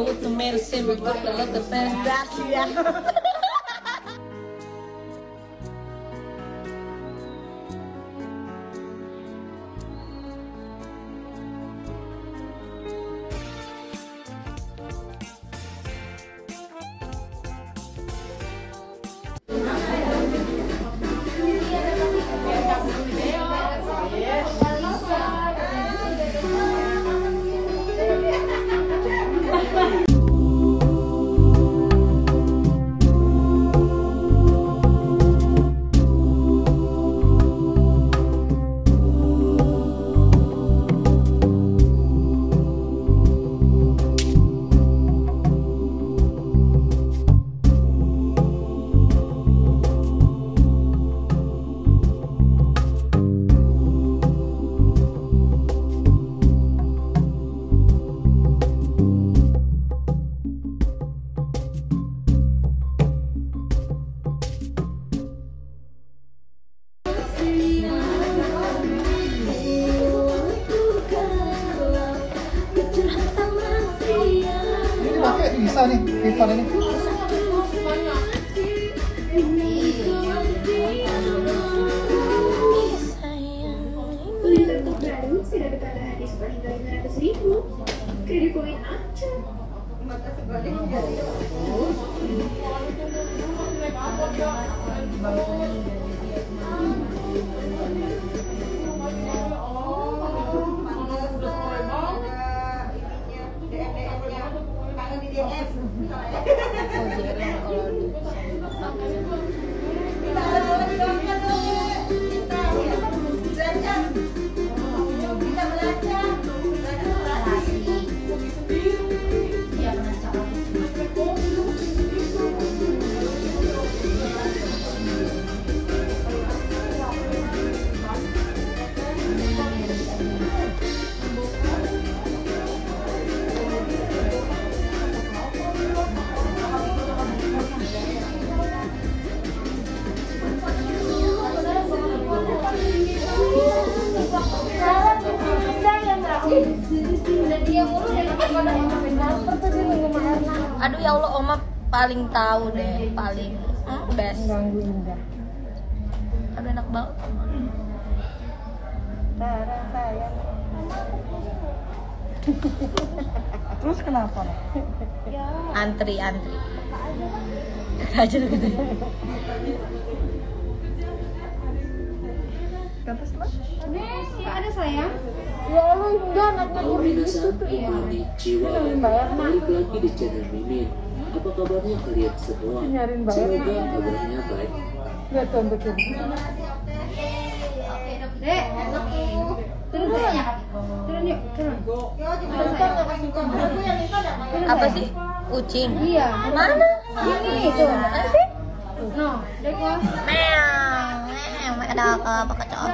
outro merece muito pela dependência. Bisa nih, Rifan ini. Untuk baru sudah bertambah hadis paling 500.000. Kredit koin aja. Aduh ya Allah, Oma paling tahu deh, paling best. Gangguin dah. Aduh enak banget. Terus kenapa? Antri. Aja gitu. Kenapa sih, Mas? Nggak ada sayang. Ya Allah, enggak anaknya Halo minasan, ini Jiwa balik lagi di channel Mimin. Apa kabarnya kalian semua? Nyariin bayar. Semoga kabarnya baik. Lihat tuh betul. Dek, turun yuk. Turun. Apa sih? Kucing. Iya. Mana? Ini itu. Mana sih? No, dek ya. Meow. Ada apa kacau?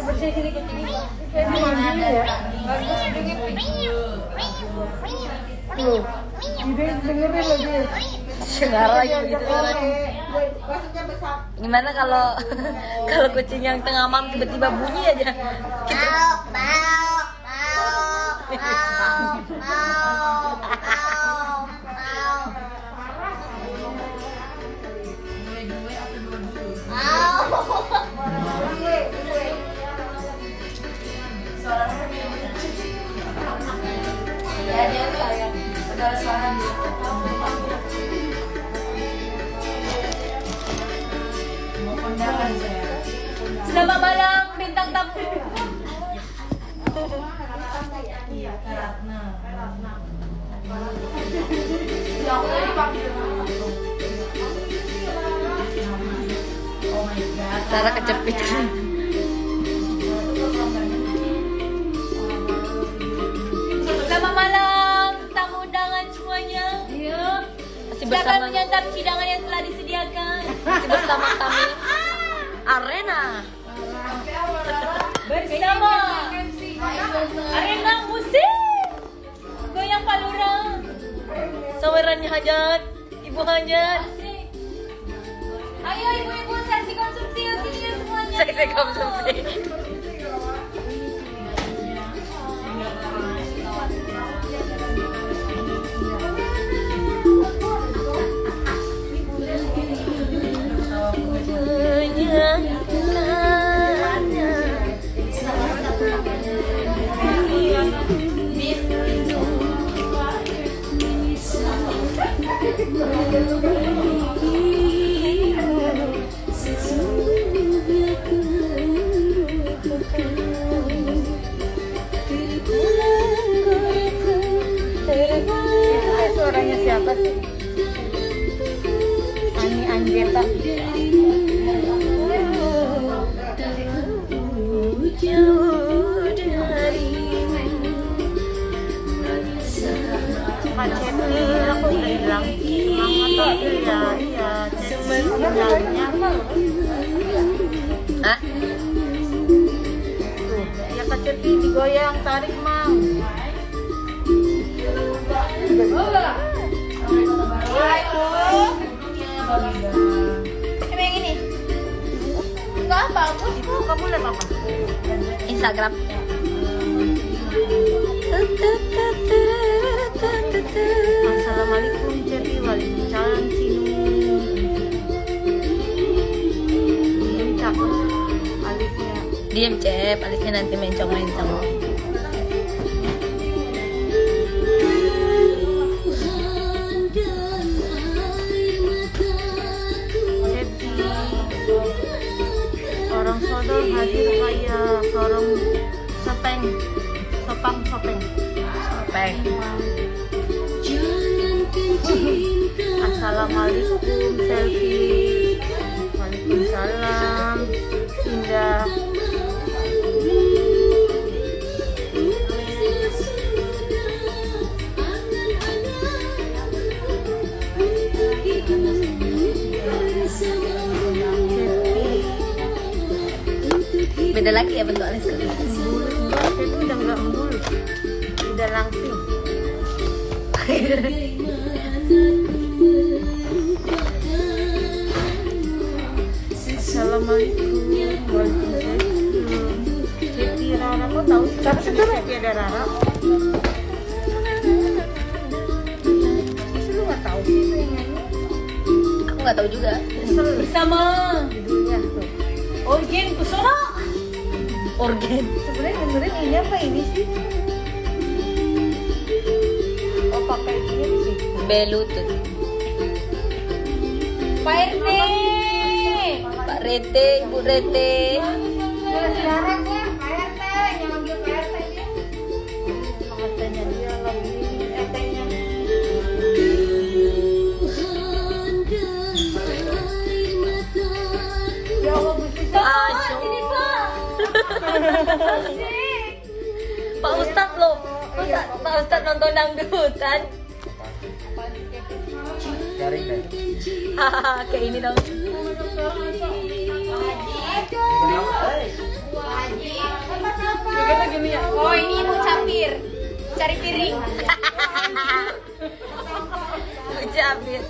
Bersih-bersih kucing. Kayak dimandiin ya. Tuh. Dengerin lagi. Dengar lagi begitu. Gimana kalau kucing yang tengah malam tiba-tiba bunyi aja? Gitu. Selamat malam bintang tamu. Cara kecepit. Selamat malam tamu undangan semuanya. Iya. Silakan menyantap hidangan yang telah disediakan. Masih bersama kami Arena. Bersama Arena Musik. Goyang Palura. Sawerannya Hajat, Ibu Hajat. Ayo ibu-ibu seksi konsumsi sini semuanya. Seksi konsumsi. Suaranya siapa sih? Ani Anggeta. Cepi aku udah hilang. Mama tuh iya Cepi hilangnya. Hah? Tuh, ya Kak Cepi digoyang, tarik Mang. Coba yang ini. Enggak bagus. Itu kamu lihat apa? Instagram. Assalamualaikum Cepi, waalaikumsalam Sinu. Cakep alisnya. Diem Cep, alisnya nanti mencong-mencong. Cepi, orang sodor hadir kaya sorong sopeng. Peng. Assalamualaikum Selfie. Waalaikumsalam Indah. Beda lagi ya bentuk alis kali. Enggak, itu udah enggak embul. Udah langsing. Assalamualaikum. Waalaikumsalam. Cepi Rara, kok tahu sih? Siapa sih, Rara? Cepi ada Rara. Masa lu nggak tahu sih itu yang nyanyi? Aku nggak tahu juga. Bersama judulnya tuh. Organ Kusono. Organ. Sebenarnya ini apa ini sih? Oh, pakai ini di situ. Bluetooth. Pak RT. Pak Rete, Ibu Rete. Sekarang ya, Pak RT yang ambil Pak RT nya. RT-nya dia lagi RT-nya. Ya Allah, Gusti. Pak Ustadz loh. Pak Ustadz nonton dangdutan. Garing deh. Hahaha, kayak ini dong. Oh, ini Ibu Capir. Cari piring. Ucapin.